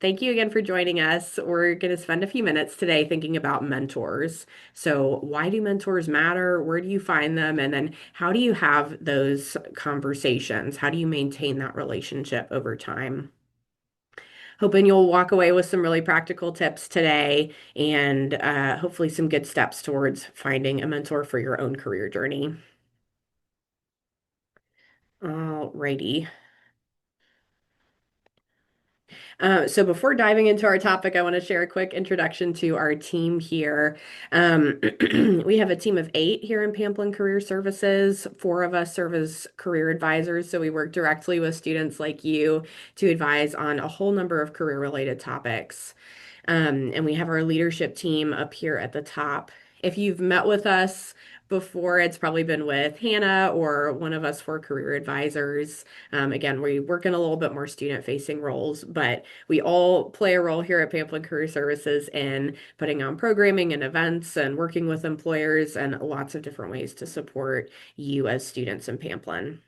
Thank you again for joining us. We're going to spend a few minutes today thinking about mentors. So, why do mentors matter? Where do you find them? And then, how do you have those conversations? How do you maintain that relationship over time? Hoping you'll walk away with some really practical tips today and hopefully some good steps towards finding a mentor for your own career journey. Alrighty. So before diving into our topic, I want to share a quick introduction to our team here. Um, we have a team of 8 here in Pamplin Career Services. 4 of us serve as career advisors, so we work directly with students like you to advise on a whole number of career-related topics. And we have our leadership team up here at the top. If you've met with us before, it's probably been with Hannah or one of us for career advisors. Again, we work in a little bit more student-facing roles, but we all play a role here at Pamplin Career Services in putting on programming and events and working with employers and lots of different ways to support you as students in Pamplin.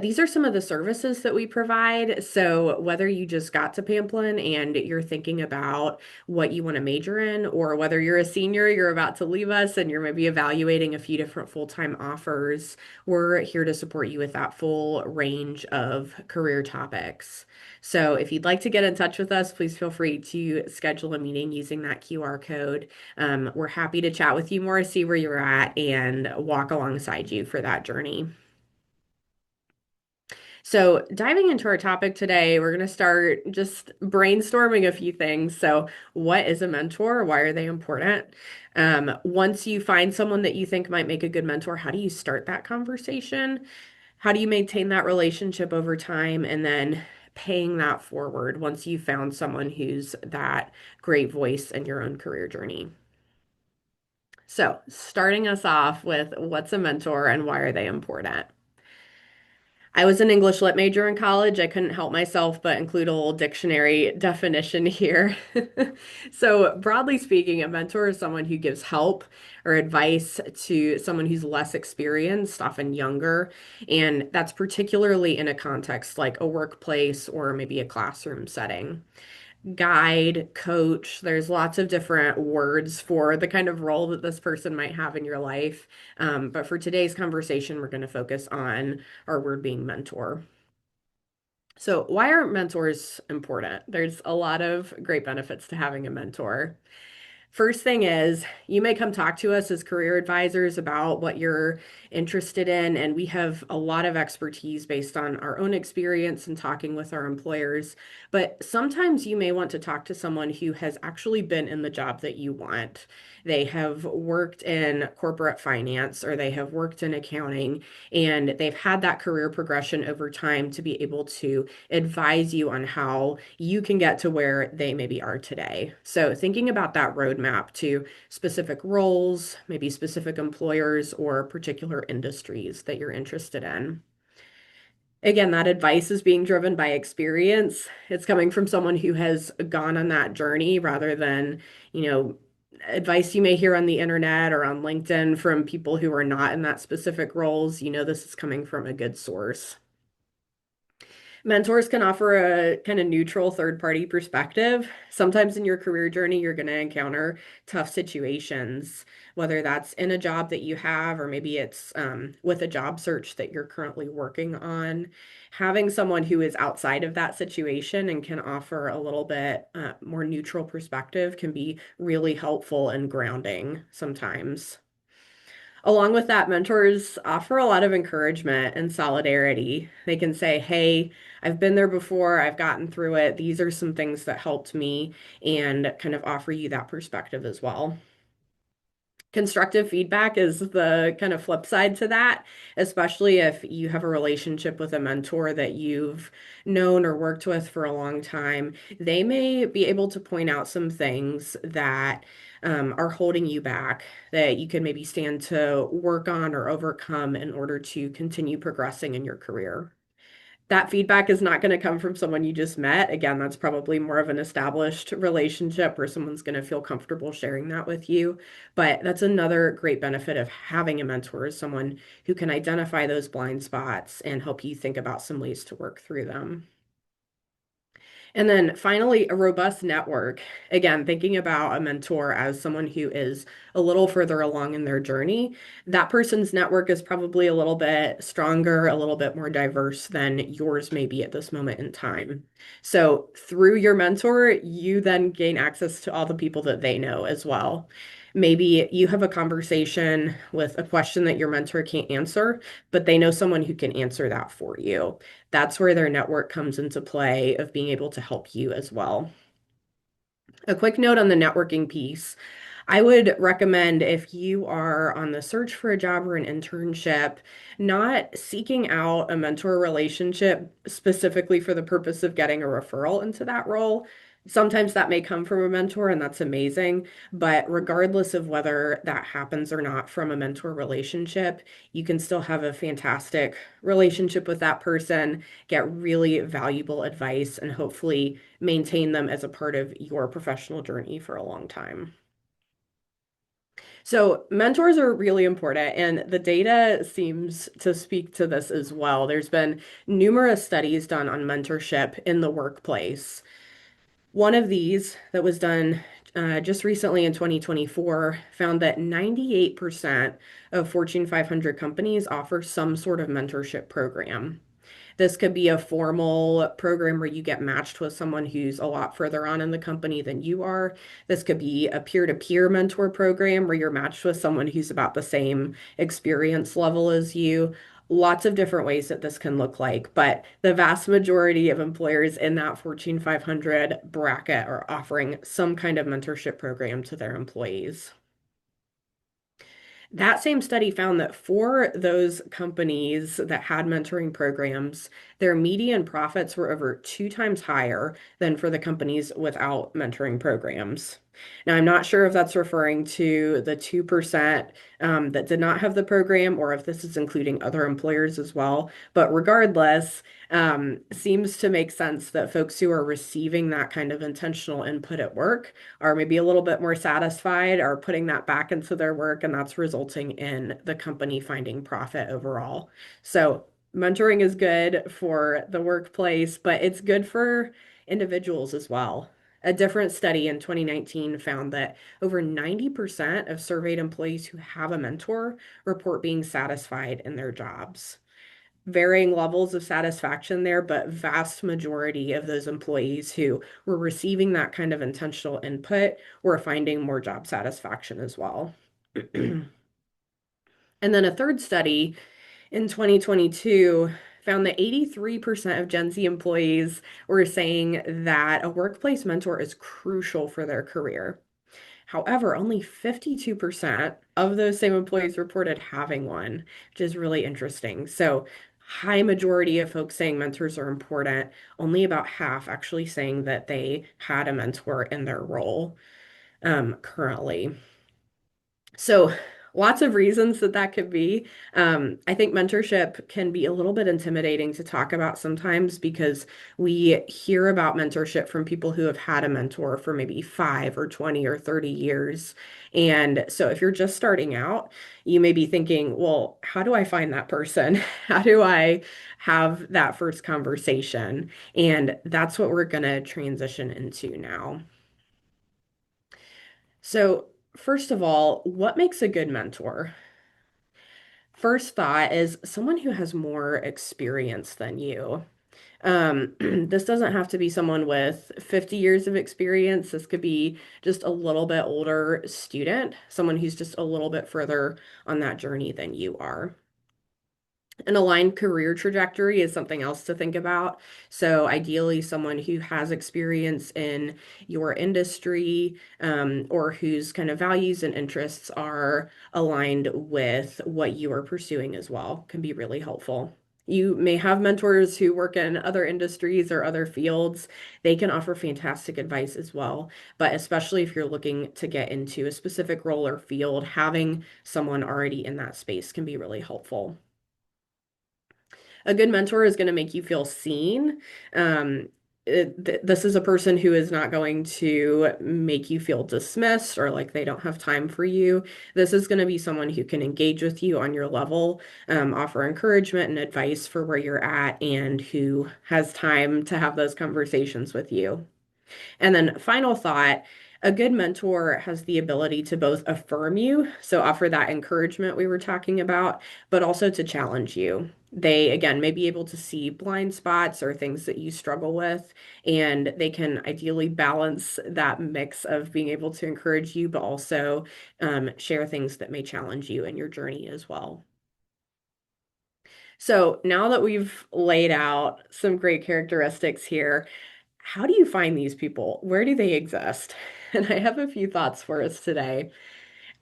These are some of the services that we provide. So, whether you just got to Pamplin and you're thinking about what you want to major in, or whether you're a senior, you're about to leave us and you're maybe evaluating a few different full-time offers, we're here to support you with that full range of career topics. So, if you'd like to get in touch with us, please feel free to schedule a meeting using that QR code. We're happy to chat with you more, see where you're at, and walk alongside you for that journey. So, diving into our topic today, we're going to start just brainstorming a few things. So, what is a mentor? Why are they important? Once you find someone that you think might make a good mentor, how do you start that conversation? How do you maintain that relationship over time? And then paying that forward once you've found someone who's that great voice in your own career journey. So, starting us off with what's a mentor and why are they important? I was an English lit major in college. I couldn't help myself but include a little dictionary definition here. So, broadly speaking, a mentor is someone who gives help or advice to someone who's less experienced, often younger. And that's particularly in a context like a workplace or maybe a classroom setting. Guide, coach, there's lots of different words for the kind of role that this person might have in your life. But for today's conversation, we're going to focus on our word being mentor. So, why are mentors important? There's a lot of great benefits to having a mentor. First thing is, you may come talk to us as career advisors about what you're interested in, and we have a lot of expertise based on our own experience and talking with our employers. But sometimes you may want to talk to someone who has actually been in the job that you want. They have worked in corporate finance or they have worked in accounting, and they've had that career progression over time to be able to advise you on how you can get to where they maybe are today. So, thinking about that roadmap to specific roles, maybe specific employers or particular industries that you're interested in. Again, that advice is being driven by experience. It's coming from someone who has gone on that journey rather than, you know, advice you may hear on the internet or on LinkedIn from people who are not in that specific roles. You know, this is coming from a good source. Mentors can offer a kind of neutral third party perspective. Sometimes in your career journey, you're going to encounter tough situations, whether that's in a job that you have, or maybe it's with a job search that you're currently working on. Having someone who is outside of that situation and can offer a little bit more neutral perspective can be really helpful and grounding sometimes. Along with that, mentors offer a lot of encouragement and solidarity. They can say, hey, I've been there before, I've gotten through it. These are some things that helped me, and kind of offer you that perspective as well. Constructive feedback is the kind of flip side to that, especially if you have a relationship with a mentor that you've known or worked with for a long time. They may be able to point out some things that are holding you back that you can maybe stand to work on or overcome in order to continue progressing in your career. That feedback is not going to come from someone you just met. Again, that's probably more of an established relationship where someone's going to feel comfortable sharing that with you. But that's another great benefit of having a mentor is someone who can identify those blind spots and help you think about some ways to work through them. And then finally, a robust network. Again, thinking about a mentor as someone who is a little further along in their journey, that person's network is probably a little bit stronger, a little bit more diverse than yours may be at this moment in time. So, through your mentor, you then gain access to all the people that they know as well. Maybe you have a conversation with a question that your mentor can't answer, but they know someone who can answer that for you. That's where their network comes into play of being able to help you as well. A quick note on the networking piece. I would recommend if you are on the search for a job or an internship, not seeking out a mentor relationship specifically for the purpose of getting a referral into that role. Sometimes that may come from a mentor, and that's amazing. But regardless of whether that happens or not from a mentor relationship, you can still have a fantastic relationship with that person, get really valuable advice, and hopefully maintain them as a part of your professional journey for a long time. So mentors are really important, and the data seems to speak to this as well. There's been numerous studies done on mentorship in the workplace. One of these that was done just recently in 2024 found that 98% of Fortune 500 companies offer some sort of mentorship program. This could be a formal program where you get matched with someone who's a lot further on in the company than you are. This could be a peer-to-peer mentor program where you're matched with someone who's about the same experience level as you. Lots of different ways that this can look like, but the vast majority of employers in that Fortune 500 bracket are offering some kind of mentorship program to their employees. That same study found that for those companies that had mentoring programs, their median profits were over 2 times higher than for the companies without mentoring programs. Now, I'm not sure if that's referring to the 2% that did not have the program or if this is including other employers as well. But regardless, seems to make sense that folks who are receiving that kind of intentional input at work are maybe a little bit more satisfied, are putting that back into their work, and that's resulting in the company finding profit overall. So, mentoring is good for the workplace, but it's good for individuals as well. A different study in 2019 found that over 90% of surveyed employees who have a mentor report being satisfied in their jobs. Varying levels of satisfaction there, but vast majority of those employees who were receiving that kind of intentional input were finding more job satisfaction as well. And then a third study in 2022 found that 83% of Gen Z employees were saying that a workplace mentor is crucial for their career. However, only 52% of those same employees reported having one, which is really interesting. So, high majority of folks saying mentors are important, only about half actually saying that they had a mentor in their role currently. So, lots of reasons that that could be. I think mentorship can be a little bit intimidating to talk about sometimes because we hear about mentorship from people who have had a mentor for maybe 5 or 20 or 30 years. And so, if you're just starting out, you may be thinking, well, how do I find that person? How do I have that first conversation? And that's what we're going to transition into now. So, first of all, what makes a good mentor? First thought is someone who has more experience than you. This doesn't have to be someone with 50 years of experience. This could be just a little bit older student, someone who's just a little bit further on that journey than you are. An aligned career trajectory is something else to think about. So, ideally, someone who has experience in your industry or whose kind of values and interests are aligned with what you are pursuing as well can be really helpful. You may have mentors who work in other industries or other fields. They can offer fantastic advice as well. But especially if you're looking to get into a specific role or field, having someone already in that space can be really helpful. A good mentor is going to make you feel seen. Um, this is a person who is not going to make you feel dismissed or like they don't have time for you. This is going to be someone who can engage with you on your level, offer encouragement and advice for where you're at, and who has time to have those conversations with you. And then, final thought, a good mentor has the ability to both affirm you, so offer that encouragement we were talking about, but also to challenge you. They, again, may be able to see blind spots or things that you struggle with, and they can ideally balance that mix of being able to encourage you, but also share things that may challenge you in your journey as well. So now that we've laid out some great characteristics here, how do you find these people? Where do they exist? And I have a few thoughts for us today.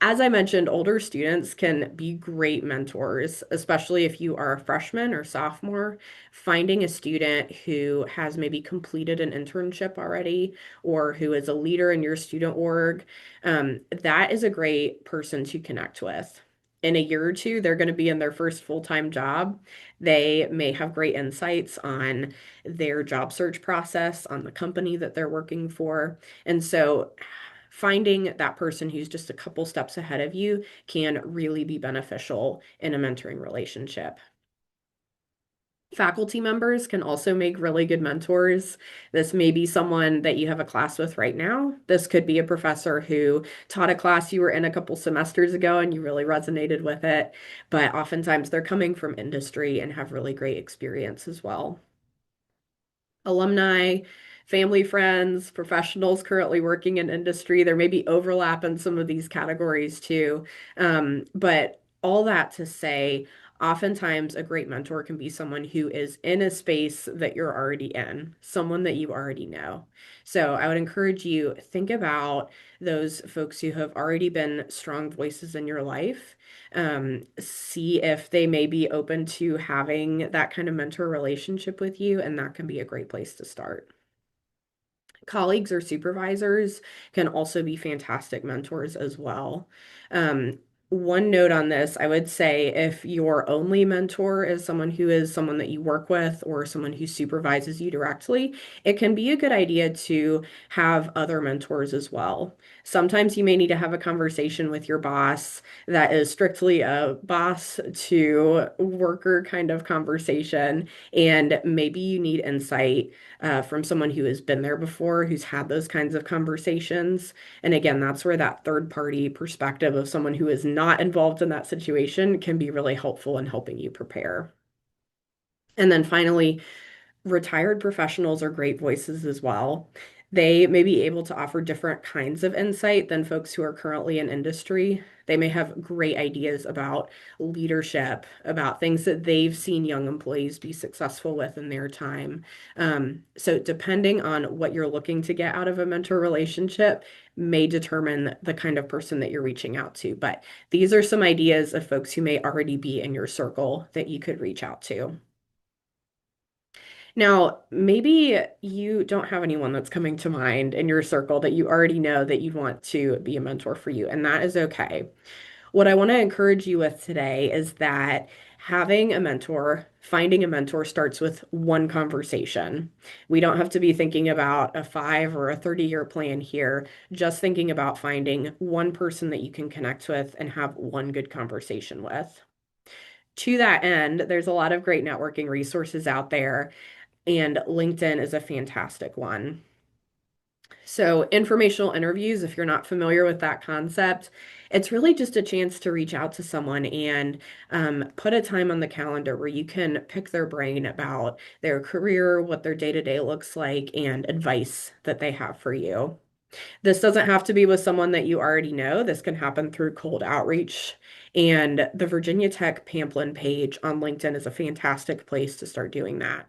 As I mentioned, older students can be great mentors, especially if you are a freshman or sophomore. Finding a student who has maybe completed an internship already or who is a leader in your student org, that is a great person to connect with. In a year or two, they're going to be in their first full-time job. They may have great insights on their job search process, on the company that they're working for. And so finding that person who's just a couple steps ahead of you can really be beneficial in a mentoring relationship. Faculty members can also make really good mentors. This may be someone that you have a class with right now. This could be a professor who taught a class you were in a couple semesters ago and you really resonated with it. But oftentimes they're coming from industry and have really great experience as well. Alumni, family, friends, professionals currently working in industry. There may be overlap in some of these categories too. But all that to say, oftentimes a great mentor can be someone who is in a space that you're already in, someone that you already know. So I would encourage you, think about those folks who have already been strong voices in your life. See if they may be open to having that kind of mentor relationship with you, and that can be a great place to start. Colleagues or supervisors can also be fantastic mentors as well. One note on this, I would say if your only mentor is someone that you work with or someone who supervises you directly, it can be a good idea to have other mentors as well. Sometimes you may need to have a conversation with your boss that is strictly a boss to worker kind of conversation, and maybe you need insight from someone who has been there before, who's had those kinds of conversations. And again, that's where that third party perspective of someone who is not involved in that situation can be really helpful in helping you prepare. And then finally, retired professionals are great voices as well. They may be able to offer different kinds of insight than folks who are currently in industry. They may have great ideas about leadership, about things that they've seen young employees be successful with in their time. So, depending on what you're looking to get out of a mentor relationship, may determine the kind of person that you're reaching out to. But these are some ideas of folks who may already be in your circle that you could reach out to. Now, maybe you don't have anyone that's coming to mind in your circle that you already know that you'd want to be a mentor for you, and that is okay. What I want to encourage you with today is that having a mentor, finding a mentor starts with one conversation. We don't have to be thinking about a 5 or a 30-year plan here, just thinking about finding one person that you can connect with and have one good conversation with. To that end, there's a lot of great networking resources out there, and LinkedIn is a fantastic one. So, informational interviews, if you're not familiar with that concept, it's really just a chance to reach out to someone and put a time on the calendar where you can pick their brain about their career, what their day-to-day looks like, and advice that they have for you. This doesn't have to be with someone that you already know. This can happen through cold outreach. And the Virginia Tech Pamplin page on LinkedIn is a fantastic place to start doing that.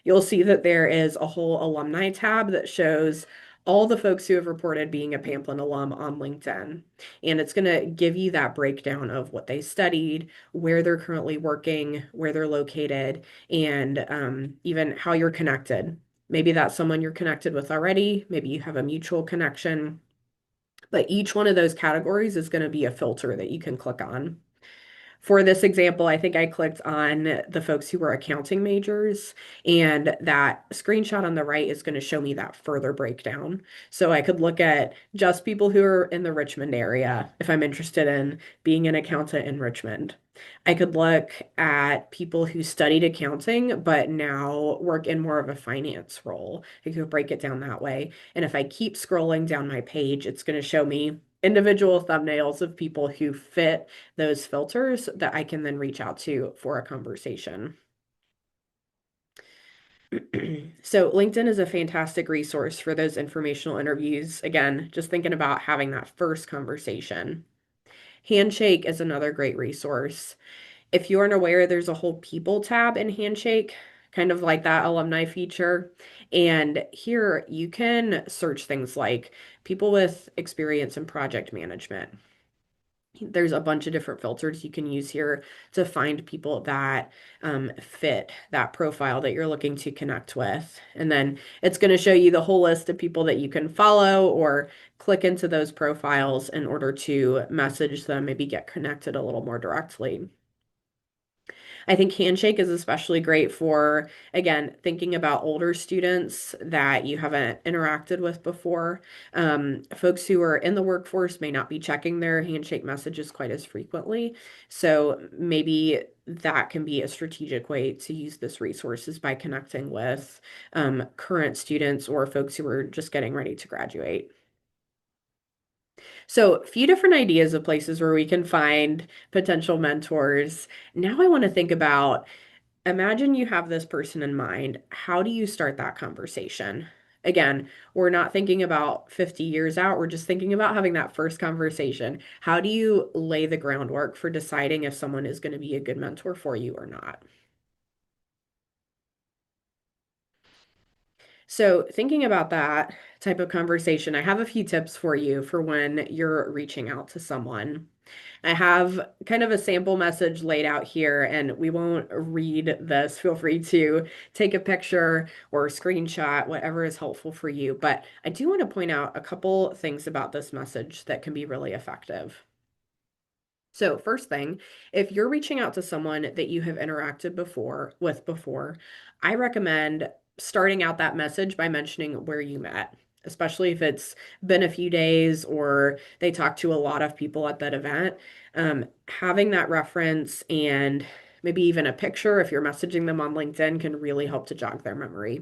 You'll see that there is a whole alumni tab that shows all the folks who have reported being a Pamplin alum on LinkedIn. And it's going to give you that breakdown of what they studied, where they're currently working, where they're located, and even how you're connected. Maybe that's someone you're connected with already. Maybe you have a mutual connection. But each one of those categories is going to be a filter that you can click on. For this example, I think I clicked on the folks who were accounting majors, and that screenshot on the right is going to show me that further breakdown. So I could look at just people who are in the Richmond area if I'm interested in being an accountant in Richmond. I could look at people who studied accounting but now work in more of a finance role. I could break it down that way. And if I keep scrolling down my page, it's going to show me individual thumbnails of people who fit those filters that I can then reach out to for a conversation. So, LinkedIn is a fantastic resource for those informational interviews. Again, just thinking about having that first conversation. Handshake is another great resource. If you aren't aware, there's a whole people tab in Handshake, kind of like that alumni feature. And here you can search things like people with experience in project management. There's a bunch of different filters you can use here to find people that fit that profile that you're looking to connect with. And then it's going to show you the whole list of people that you can follow or click into those profiles in order to message them, maybe get connected a little more directly. I think Handshake is especially great for, again, thinking about older students that you haven't interacted with before. Folks who are in the workforce may not be checking their Handshake messages quite as frequently. So maybe that can be a strategic way to use this resource is by connecting with current students or folks who are just getting ready to graduate. So, a few different ideas of places where we can find potential mentors. Now, I want to think about imagine you have this person in mind. How do you start that conversation? Again, we're not thinking about 50 years out. We're just thinking about having that first conversation. How do you lay the groundwork for deciding if someone is going to be a good mentor for you or not? So, thinking about that type of conversation, I have a few tips for you for when you're reaching out to someone. I have kind of a sample message laid out here, and we won't read this. Feel free to take a picture or screenshot, whatever is helpful for you. But I do want to point out a couple things about this message that can be really effective. So, first thing, if you're reaching out to someone that you have interacted before, I recommend starting out that message by mentioning where you met, especially if it's been a few days or they talked to a lot of people at that event. Having that reference and maybe even a picture if you're messaging them on LinkedIn can really help to jog their memory.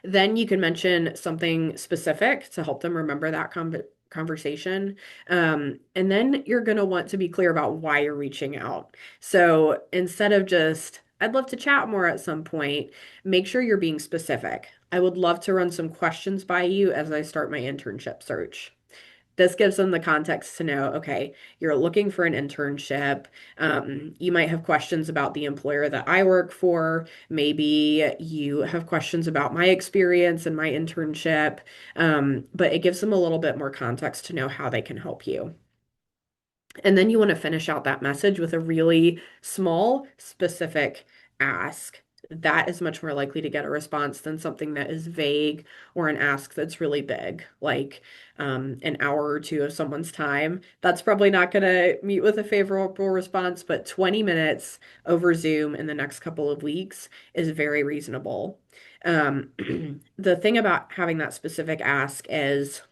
Then you can mention something specific to help them remember that conversation. And then you're going to want to be clear about why you're reaching out. So instead of just, I'd love to chat more at some point, make sure you're being specific. I would love to run some questions by you as I start my internship search. This gives them the context to know, okay, you're looking for an internship. You might have questions about the employer that I work for. Maybe you have questions about my experience and my internship. But it gives them a little bit more context to know how they can help you. And then you want to finish out that message with a really small, specific ask. That is much more likely to get a response than something that is vague or an ask that's really big, like an hour or two of someone's time. That's probably not going to meet with a favorable response, but 20 minutes over Zoom in the next couple of weeks is very reasonable. Um, the thing about having that specific ask is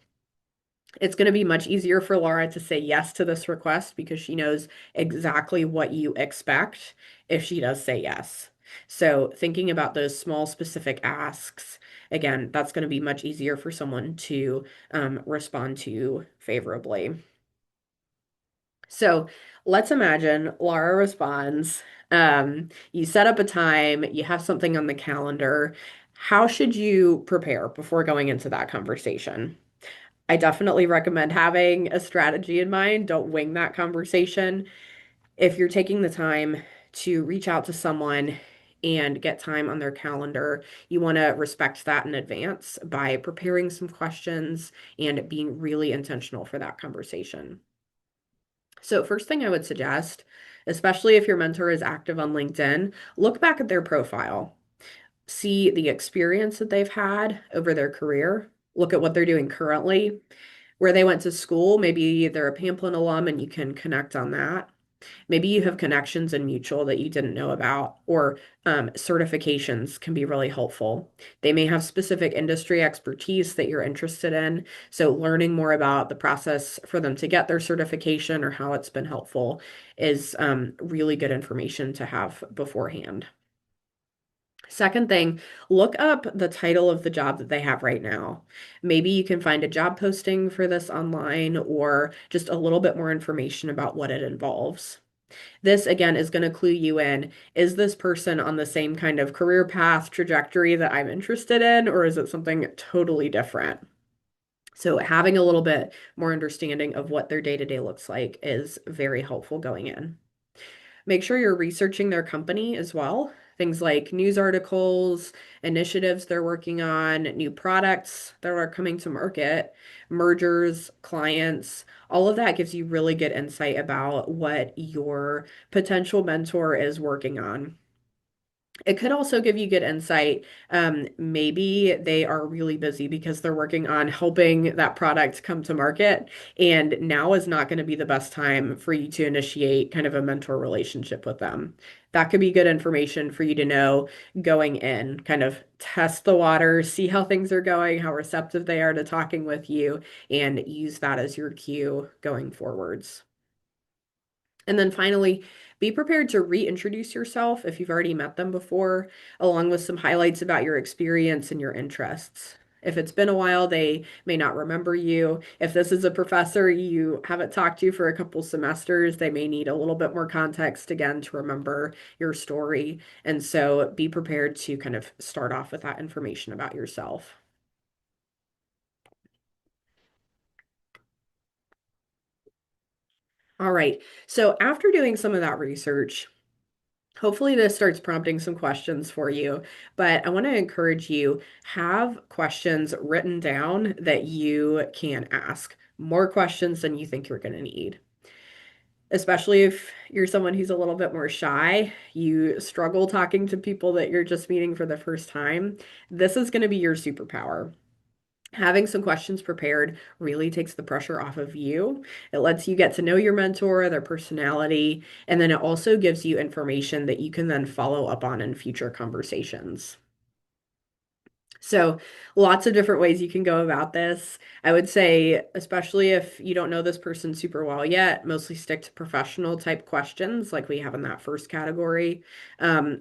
it's going to be much easier for Laura to say yes to this request because she knows exactly what you expect if she does say yes. So, thinking about those small specific asks, again, that's going to be much easier for someone to respond to favorably. So, let's imagine Laura responds. You set up a time, you have something on the calendar. How should you prepare before going into that conversation? I definitely recommend having a strategy in mind. Don't wing that conversation. If you're taking the time to reach out to someone and get time on their calendar, you want to respect that in advance by preparing some questions and being really intentional for that conversation. So, first thing I would suggest, especially if your mentor is active on LinkedIn, look back at their profile, see the experience that they've had over their career, look at what they're doing currently, where they went to school. Maybe they're a Pamplin alum and you can connect on that. Maybe you have connections in mutual that you didn't know about, or certifications can be really helpful. They may have specific industry expertise that you're interested in. So, learning more about the process for them to get their certification or how it's been helpful is really good information to have beforehand. Second thing, look up the title of the job that they have right now. Maybe you can find a job posting for this online or just a little bit more information about what it involves. This again is going to clue you in. Is this person on the same kind of career path trajectory that I'm interested in, or is it something totally different? So, having a little bit more understanding of what their day-to-day looks like is very helpful going in. Make sure you're researching their company as well. Things like news articles, initiatives they're working on, new products that are coming to market, mergers, clients, all of that gives you really good insight about what your potential mentor is working on. It could also give you good insight. Maybe they are really busy because they're working on helping that product come to market, and now is not going to be the best time for you to initiate kind of a mentor relationship with them. That could be good information for you to know going in, kind of test the water, see how things are going, how receptive they are to talking with you, and use that as your cue going forwards. And then finally, be prepared to reintroduce yourself if you've already met them before, along with some highlights about your experience and your interests. If it's been a while, they may not remember you. If this is a professor you haven't talked to for a couple semesters, they may need a little bit more context again to remember your story. And so be prepared to kind of start off with that information about yourself. All right. So after doing some of that research, hopefully, this starts prompting some questions for you, but I want to encourage you have questions written down that you can ask. More questions than you think you're going to need. Especially if you're someone who's a little bit more shy, you struggle talking to people that you're just meeting for the first time. This is going to be your superpower. Having some questions prepared really takes the pressure off of you. It lets you get to know your mentor, their personality, and then it also gives you information that you can then follow up on in future conversations. So, lots of different ways you can go about this. I would say, especially if you don't know this person super well yet, mostly stick to professional type questions like we have in that first category.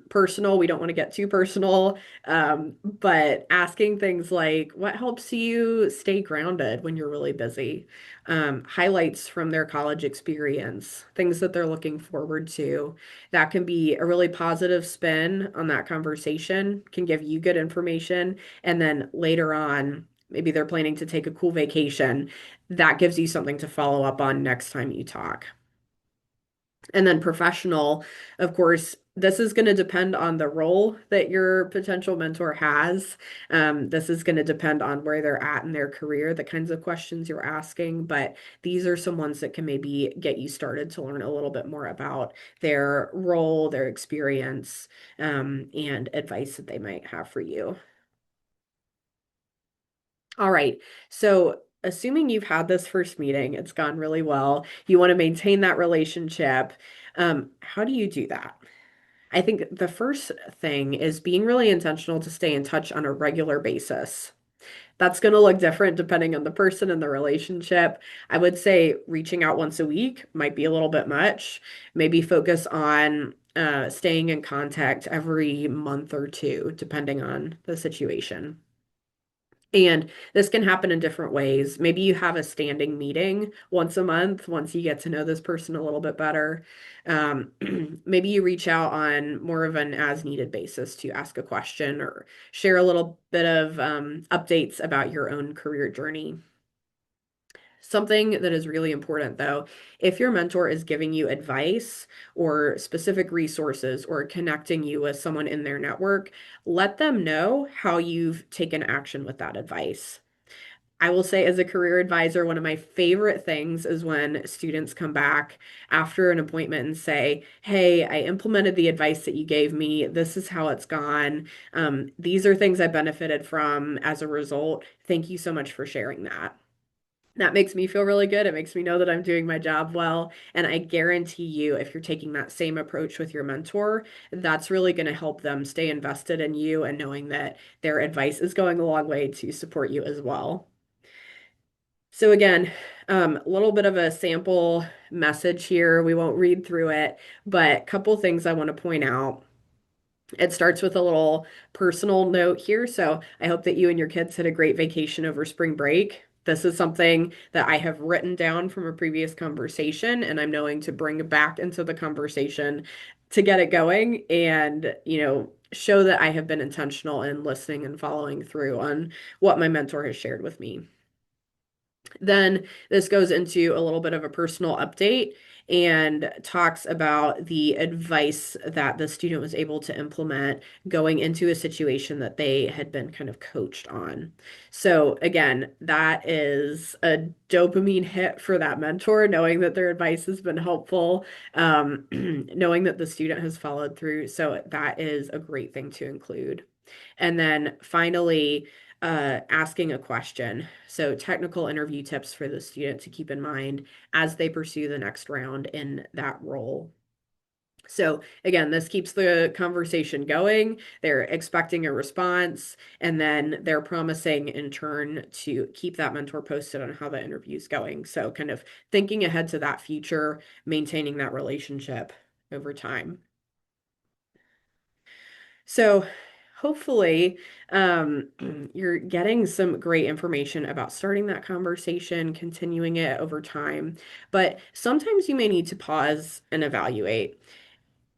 Personal, we don't want to get too personal, but asking things like, what helps you stay grounded when you're really busy? Highlights from their college experience, things that they're looking forward to. That can be a really positive spin on that conversation, can give you good information. And then later on, maybe they're planning to take a cool vacation. That gives you something to follow up on next time you talk. And then professional, of course, this is going to depend on the role that your potential mentor has. This is going to depend on where they're at in their career, the kinds of questions you're asking. But these are some ones that can maybe get you started to learn a little bit more about their role, their experience, and advice that they might have for you. All right. So, assuming you've had this first meeting, it's gone really well, you want to maintain that relationship. How do you do that? I think the first thing is being really intentional to stay in touch on a regular basis. That's going to look different depending on the person and the relationship. I would say reaching out once a week might be a little bit much. Maybe focus on staying in contact every month or two, depending on the situation. And this can happen in different ways. Maybe you have a standing meeting once a month, once you get to know this person a little bit better. Um, Maybe you reach out on more of an as needed basis to ask a question or share a little bit of updates about your own career journey. Something that is really important, though, if your mentor is giving you advice or specific resources or connecting you with someone in their network, let them know how you've taken action with that advice. I will say, as a career advisor, one of my favorite things is when students come back after an appointment and say, "Hey, I implemented the advice that you gave me. This is how it's gone. These are things I benefited from as a result. Thank you so much for sharing that." That makes me feel really good. It makes me know that I'm doing my job well. And I guarantee you, if you're taking that same approach with your mentor, that's really going to help them stay invested in you and knowing that their advice is going a long way to support you as well. So again, a little bit of a sample message here. We won't read through it, but a couple things I want to point out. It starts with a little personal note here. So I hope that you and your kids had a great vacation over spring break. This is something that I have written down from a previous conversation, and I'm knowing to bring back into the conversation to get it going and, show that I have been intentional in listening and following through on what my mentor has shared with me. Then this goes into a little bit of a personal update and talks about the advice that the student was able to implement going into a situation that they had been kind of coached on. So, again, that is a dopamine hit for that mentor, knowing that their advice has been helpful, knowing that the student has followed through. So, that is a great thing to include. And then finally, asking a question. So, technical interview tips for the student to keep in mind as they pursue the next round in that role. So, again, this keeps the conversation going. They're expecting a response, and then they're promising in turn to keep that mentor posted on how the interview is going. So, kind of thinking ahead to that future, maintaining that relationship over time. So hopefully, um, you're getting some great information about starting that conversation, continuing it over time. But sometimes you may need to pause and evaluate.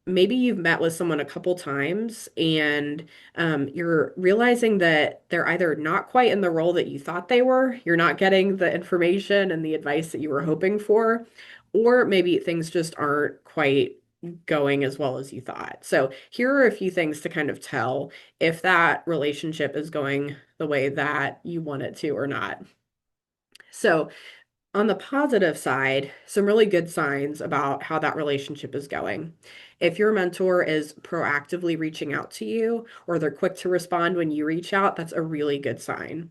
Maybe you've met with someone a couple times and you're realizing that they're either not quite in the role that you thought they were, you're not getting the information and the advice that you were hoping for, or maybe things just aren't quite going as well as you thought. So, here are a few things to kind of tell if that relationship is going the way that you want it to or not. So, on the positive side, some really good signs about how that relationship is going. If your mentor is proactively reaching out to you or they're quick to respond when you reach out, that's a really good sign.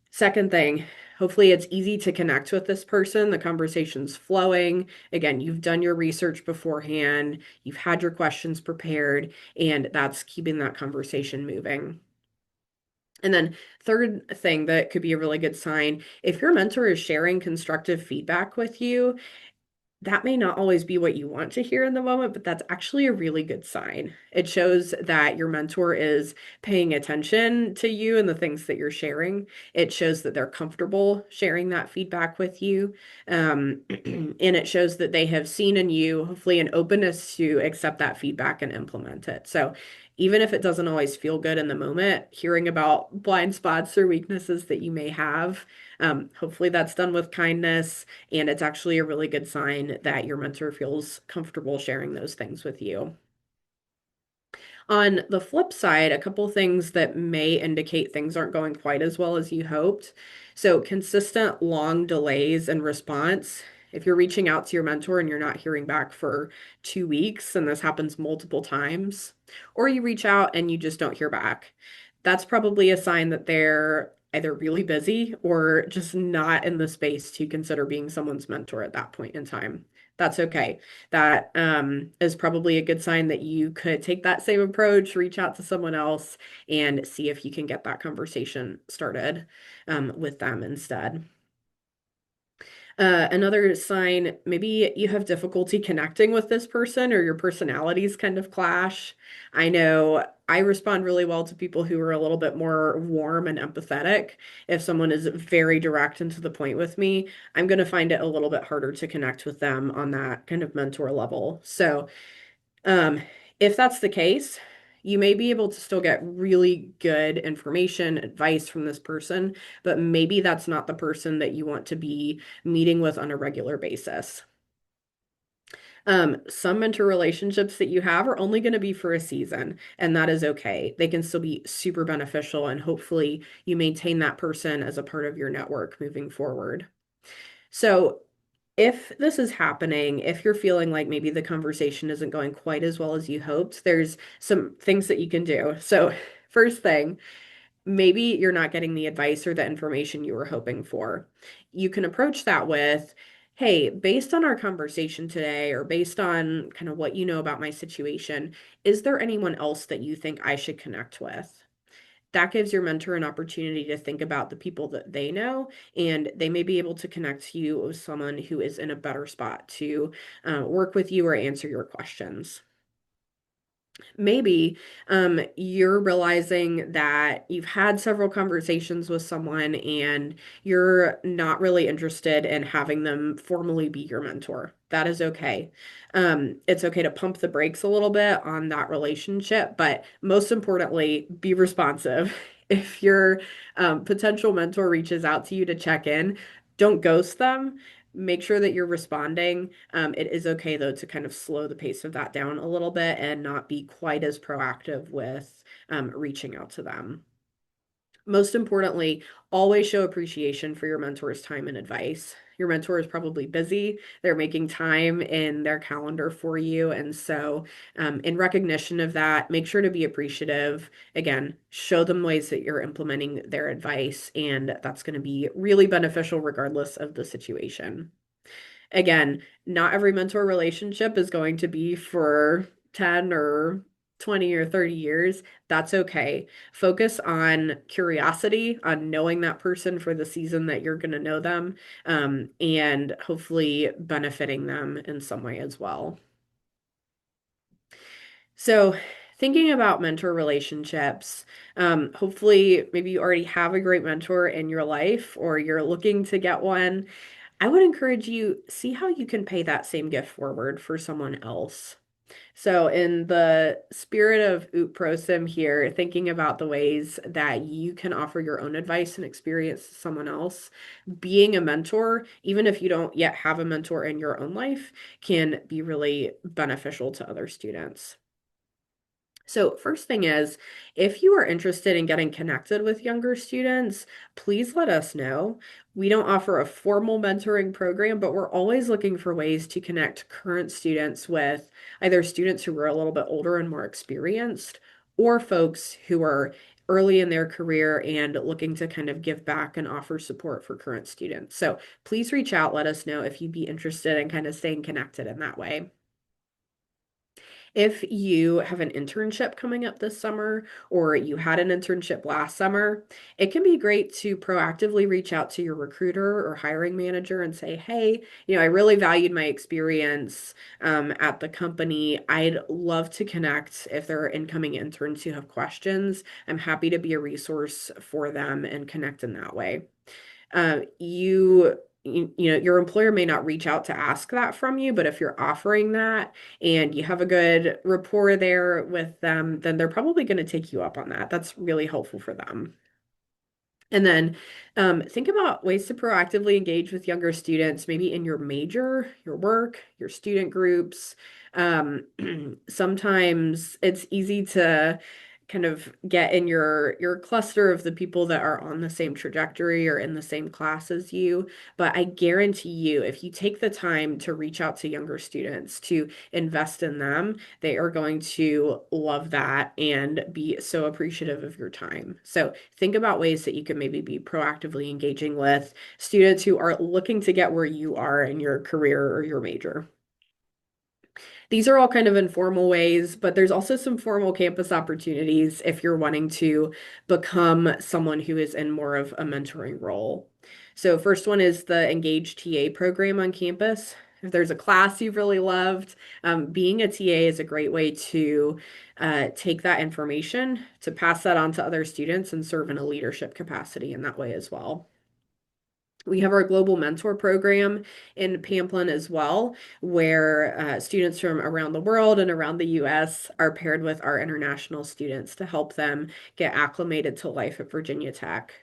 Second thing, hopefully it's easy to connect with this person. The conversation's flowing. Again, you've done your research beforehand, you've had your questions prepared, and that's keeping that conversation moving. And then, third thing that could be a really good sign, if your mentor is sharing constructive feedback with you, that may not always be what you want to hear in the moment, but that's actually a really good sign. It shows that your mentor is paying attention to you and the things that you're sharing. It shows that they're comfortable sharing that feedback with you. And it shows that they have seen in you, hopefully, an openness to accept that feedback and implement it. So, even if it doesn't always feel good in the moment, hearing about blind spots or weaknesses that you may have, hopefully that's done with kindness, and it's actually a really good sign that your mentor feels comfortable sharing those things with you. On the flip side, a couple things that may indicate things aren't going quite as well as you hoped. So, consistent long delays in response. If you're reaching out to your mentor and you're not hearing back for 2 weeks, and this happens multiple times, or you reach out and you just don't hear back, that's probably a sign that they're either really busy or just not in the space to consider being someone's mentor at that point in time. That's okay. That is probably a good sign that you could take that same approach, reach out to someone else, and see if you can get that conversation started with them instead. Another sign, maybe you have difficulty connecting with this person or your personalities kind of clash. I know I respond really well to people who are a little bit more warm and empathetic. If someone is very direct and to the point with me, I'm going to find it a little bit harder to connect with them on that kind of mentor level. So, um, if that's the case, you may be able to still get really good information, advice from this person, but maybe that's not the person that you want to be meeting with on a regular basis. Some mentor relationships that you have are only going to be for a season, and that is okay. They can still be super beneficial, and hopefully you maintain that person as a part of your network moving forward. So, if this is happening, if you're feeling like maybe the conversation isn't going quite as well as you hoped, there's some things that you can do. So, first thing, maybe you're not getting the advice or the information you were hoping for. You can approach that with, hey, based on our conversation today, or based on kind of what you know about my situation, is there anyone else that you think I should connect with? That gives your mentor an opportunity to think about the people that they know, and they may be able to connect you with someone who is in a better spot to work with you or answer your questions. Maybe you're realizing that you've had several conversations with someone and you're not really interested in having them formally be your mentor. That is okay. It's okay to pump the brakes a little bit on that relationship, but most importantly, be responsive. If your potential mentor reaches out to you to check in, don't ghost them. Make sure that you're responding. It is okay, though, to kind of slow the pace of that down a little bit and not be quite as proactive with reaching out to them. Most importantly, always show appreciation for your mentor's time and advice. Your mentor is probably busy. They're making time in their calendar for you. And so, in recognition of that, make sure to be appreciative. Again, show them ways that you're implementing their advice, and that's going to be really beneficial regardless of the situation. Again, not every mentor relationship is going to be for 10 or 20 or 30 years. That's okay. Focus on curiosity, on knowing that person for the season that you're going to know them, and hopefully benefiting them in some way as well. So, thinking about mentor relationships, hopefully, maybe you already have a great mentor in your life or you're looking to get one. I would encourage you see how you can pay that same gift forward for someone else. So, in the spirit of Ut Prosim here, thinking about the ways that you can offer your own advice and experience to someone else, being a mentor, even if you don't yet have a mentor in your own life, can be really beneficial to other students. So, first thing is, if you are interested in getting connected with younger students, please let us know. We don't offer a formal mentoring program, but we're always looking for ways to connect current students with either students who are a little bit older and more experienced, or folks who are early in their career and looking to kind of give back and offer support for current students. So, please reach out, let us know if you'd be interested in kind of staying connected in that way. If you have an internship coming up this summer, or you had an internship last summer, it can be great to proactively reach out to your recruiter or hiring manager and say, hey, I really valued my experience at the company. I'd love to connect if there are incoming interns who have questions. I'm happy to be a resource for them and connect in that way. Your employer may not reach out to ask that from you, but if you're offering that and you have a good rapport there with them, then they're probably going to take you up on that. That's really helpful for them. And then think about ways to proactively engage with younger students, maybe in your major, your work, your student groups. Um, Sometimes it's easy to kind of get in your cluster of the people that are on the same trajectory or in the same class as you. But I guarantee you, if you take the time to reach out to younger students, to invest in them, they are going to love that and be so appreciative of your time. So think about ways that you can maybe be proactively engaging with students who are looking to get where you are in your career or your major. These are all kind of informal ways, but there's also some formal campus opportunities if you're wanting to become someone who is in more of a mentoring role. So, first one is the Engage TA program on campus. If there's a class you've really loved, being a TA is a great way to take that information, to pass that on to other students, and serve in a leadership capacity in that way as well. We have our Global Mentor program in Pamplin as well, where students from around the world and around the US are paired with our international students to help them get acclimated to life at Virginia Tech.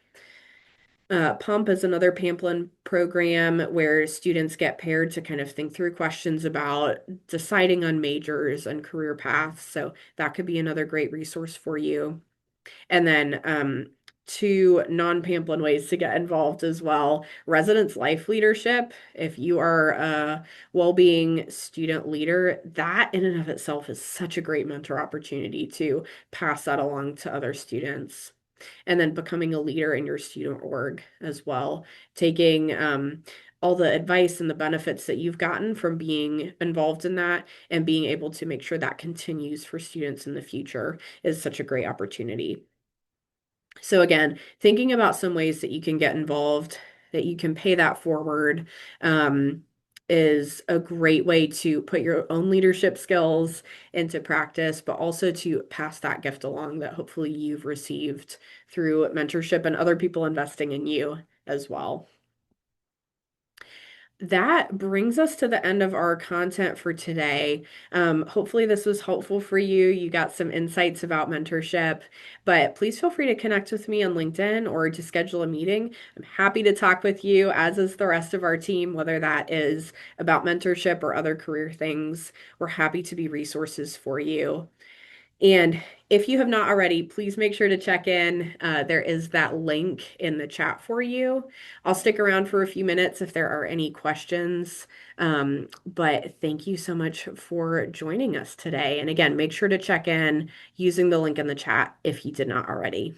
Pump is another Pamplin program where students get paired to kind of think through questions about deciding on majors and career paths. So that could be another great resource for you. And then two non-Pamplin ways to get involved as well. Residence life leadership. If you are a well-being student leader, that in and of itself is such a great mentor opportunity to pass that along to other students. and then becoming a leader in your student org as well, taking all the advice and the benefits that you've gotten from being involved in that and being able to make sure that continues for students in the future is such a great opportunity. So again, thinking about some ways that you can get involved, that you can pay that forward, um, is a great way to put your own leadership skills into practice, but also to pass that gift along that hopefully you've received through mentorship and other people investing in you as well. That brings us to the end of our content for today. Hopefully, this was helpful for you. You got some insights about mentorship, but please feel free to connect with me on LinkedIn or to schedule a meeting. I'm happy to talk with you, as is the rest of our team, whether that is about mentorship or other career things. We're happy to be resources for you. And if you have not already, please make sure to check in. There is that link in the chat for you. I'll stick around for a few minutes if there are any questions. But thank you so much for joining us today. And again, make sure to check in using the link in the chat if you did not already.